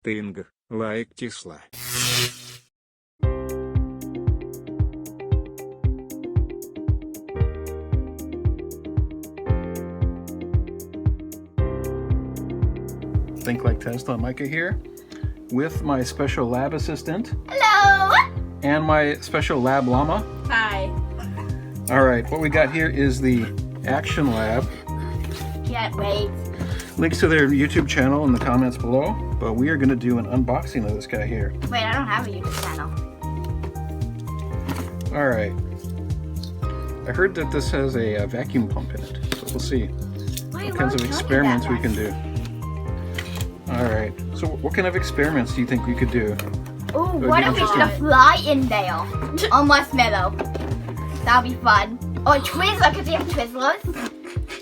Тынг, лайк тисла. Think Like Tesla, Micah here, with my special lab assistant. Hello! And my special lab llama. Hi. Alright, what we got here is the Action Lab. Can't wait. Links to their YouTube channel in the comments below, but we are going to do an unboxing of this guy here. Wait, I don't have a YouTube channel. Alright. I heard that this has a vacuum pump in it, so we'll see what kinds of experiments we can do. Alright, so what kind of experiments do you think we could do? Ooh, what if we put a fly in there on marshmallow? That'll be fun. Or a Twizzler, because we have Twizzlers.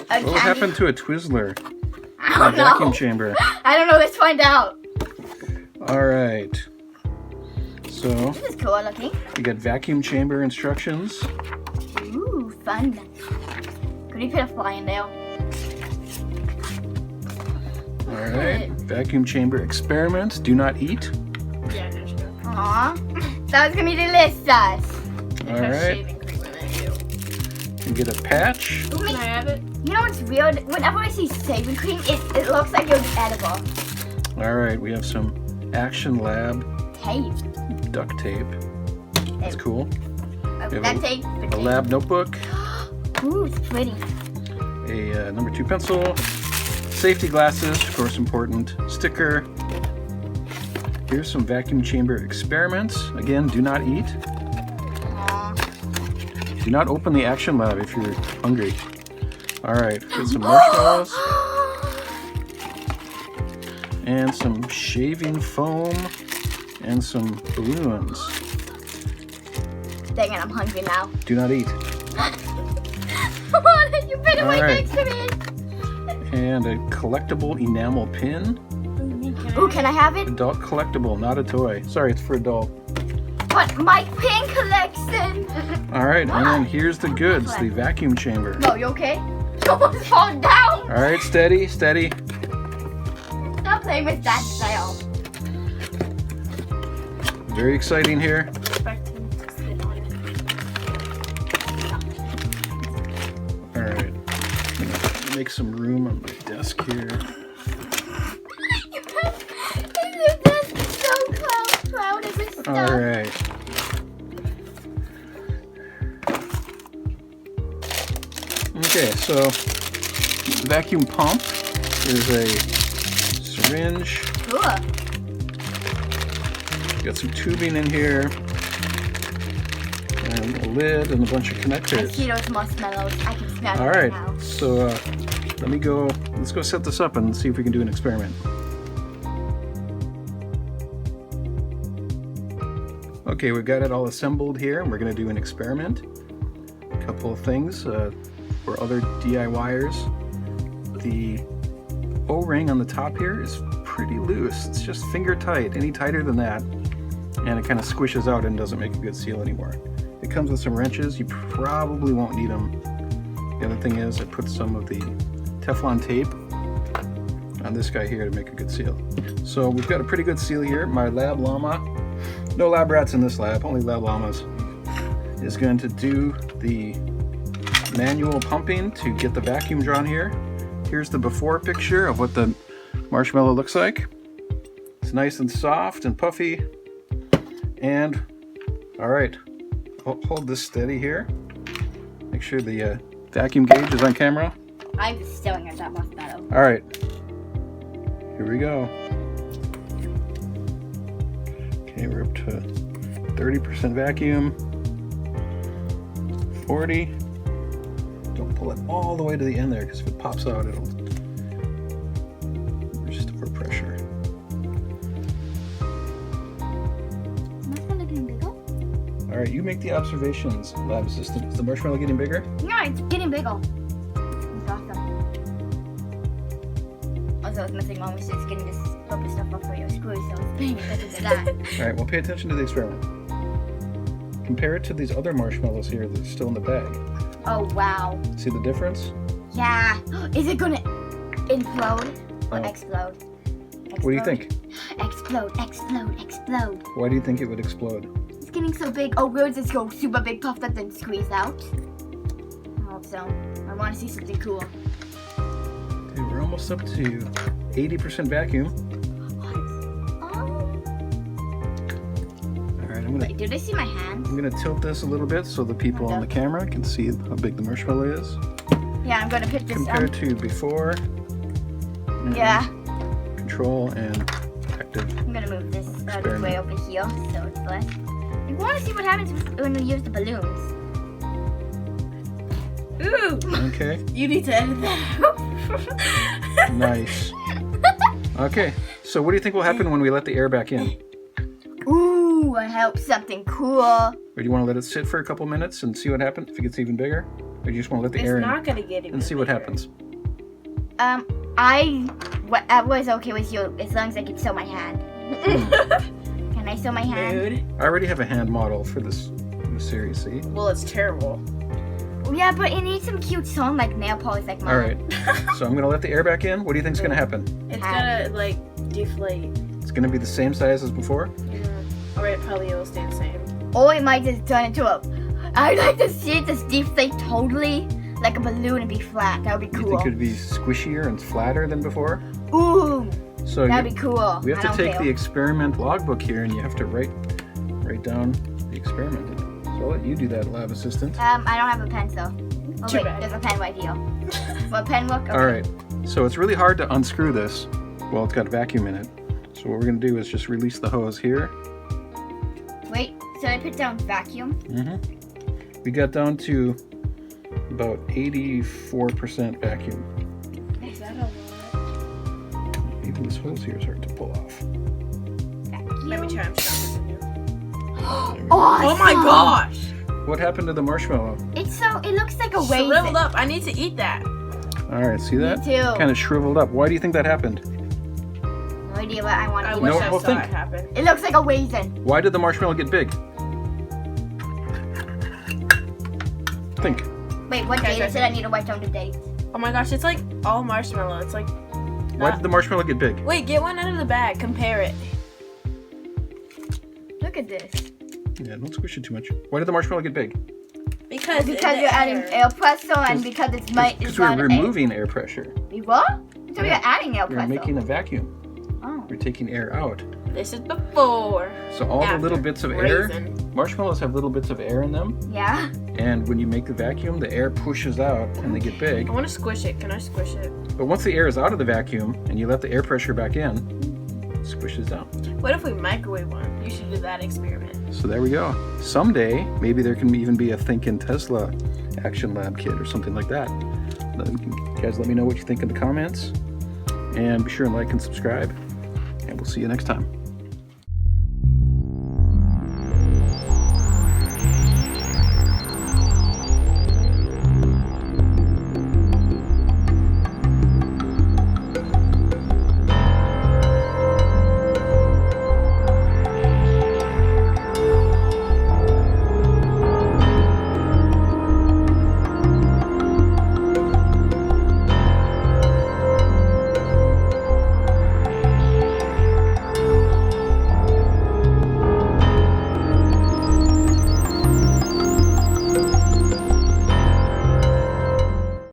What would happen to a Twizzler I in a don't know. vacuum chamber? I don't know, let's find out. Alright. So, This is cool looking. we got vacuum chamber instructions. Ooh, fun. Could we put a fly in there? Alright. Vacuum chamber experiments. Do not eat. Yeah, that's good. Aww. That was gonna be delicious. Alright. And get a patch. Can I have it? You know what's weird? Whenever I see shaving cream, it looks like it's edible. Alright, we have some Action Lab Tape. duct tape. That's cool. We have That tape. a lab notebook. Ooh, it's pretty. A number 2 pencil. Safety glasses, of course important. Sticker. Here's some vacuum chamber experiments. Again, do not eat. Do not open the Action Lab if you're hungry. Alright, get some marshmallows. And some shaving foam. And some balloons. Dang it, I'm hungry now. Do not eat. Come on, you better wait Alright. next to me. And a collectible enamel pin. Ooh, can I have it? Adult collectible, not a toy. Sorry, it's for adult. What? My pin collection! Alright, and then here's the goods, the vacuum chamber. No, you okay? You almost fall down! Alright, steady, steady. Stop playing with that style. Very exciting here. Alright. Make some room on my desk here. This is so proud of this stuff. Alright. Okay, so vacuum pump. There's a syringe. Cool. Got some tubing in here. And a lid and a bunch of I connectors. see those marshmallows. I can smell them Alright, now. so let's go set this up and see if we can do an experiment. Okay, we've got it all assembled here, and we're going to do an experiment. A couple of things for other DIYers. The O-ring on the top here is pretty loose. It's just finger tight. Any tighter than that, and it kind of squishes out and doesn't make a good seal anymore. It comes with some wrenches. You probably won't need them. The other thing is I put some of the Teflon tape on this guy here to make a good seal. So we've got a pretty good seal here. My lab llama, no lab rats in this lab, only lab llamas, is going to do the manual pumping to get the vacuum drawn here. Here's the before picture of what the marshmallow looks like. It's nice and soft and puffy. And all right, hold this steady here. Make sure the vacuum gauge is on camera. I'm just staring at that marshmallow. All right, here we go. Okay, we're up to 30% vacuum. 40. Don't pull it all the way to the end there, because if it pops out, it'll just overpressure. Marshmallow getting bigger? All right, you make the observations, lab assistant. Is the marshmallow getting bigger? Yeah, it's getting bigger. It's awesome. Also, I was missing Mom was just getting this rubber stuff off for your screws, so I was paying attention to that. All right, well, pay attention to the experiment. Compare it to these other marshmallows here that are still in the bag. Oh, wow. See the difference? Yeah. Is it gonna implode or Oh. explode? What do you think? Explode, explode, explode. Why do you think it would explode? It's getting so big. Oh, will it just go super big, puffed up, then squeeze out? I hope so. I want to see something cool. Okay, we're almost up to 80% vacuum. Alright, Wait, did they see my hands? I'm gonna tilt this a little bit so the people on the camera can see how big the marshmallow is. Yeah, I'm gonna pick this up. Compared to before. Yeah. Control and active. I'm gonna move this way over here so it's less. You want to see what happens when we use the balloons. Ooh! Okay. You need to edit that out. Nice. Okay, so what do you think will happen when we let the air back in? Ooh, I hope something cool. Or do you want to let it sit for a couple minutes and see what happens if it gets even bigger? Or do you just want to let the air in gonna get and see what happens? I was okay with you as long as I can sew my hand. Can I sew my hand? Dude. I already have a hand model for this series, see? Well, it's terrible. Yeah, but it needs some cute song like nail polish like mine. Alright, so I'm going to let the air back in. What do you think's going to happen? It's gonna, like, deflate. It's going to be the same size as before? Yeah. Or it probably will stay the same. Or it might just turn into a... I'd like to see it just deflate totally like a balloon and be flat. That would be You cool. think it would be squishier and flatter than before? Ooh, So that'd be cool. we have I to don't take fail. the experiment logbook here and you have to write down the experiment. So I'll let you do that, lab assistant. I don't have a pencil. Oh Too wait, bad. there's a pen right here. What pen look? Okay. Alright, so it's really hard to unscrew this while it's got a vacuum in it. So what we're going to do is just release the hose here. Wait, so I put down vacuum. We got down to about 84% vacuum. Is that a lot? Even this hose here is hard to pull off. Let me try. I'm stronger than you. Awesome. Oh my gosh! What happened to the marshmallow? It looks like a Shriveled raisin. up. I need to eat that. Alright, see that? Me too. Kind of shriveled up. Why do you think that happened? No idea what I want I to eat. wish No, I well, saw think. it happen. It looks like a raisin. Why did the marshmallow get big? Think. Wait, what Okay, date is it? okay. I need to write down the date. Oh my gosh, it's like all marshmallow. It's like... Why did the marshmallow get big? Wait, get one out of the bag. Compare it. Look at this. Yeah, don't squish it too much. Why did the marshmallow get big? Because You're adding air pressure and because it's Because we're removing air pressure. We what? So we are adding air We're pressure. making a vacuum. Oh. We're taking air out. This is before. So all the After. little bits of air, Raisin. marshmallows have little bits of air in them, Yeah. and when you make the vacuum, the air pushes out and they get big. I want to squish it. Can I squish it? But once the air is out of the vacuum and you let the air pressure back in, it squishes down. What if we microwave one? You should do that experiment. So there we go. Someday, maybe there can even be a Thinkin' Tesla Action Lab kit or something like that. You guys let me know what you think in the comments. And be sure and like and subscribe. And we'll see you next time.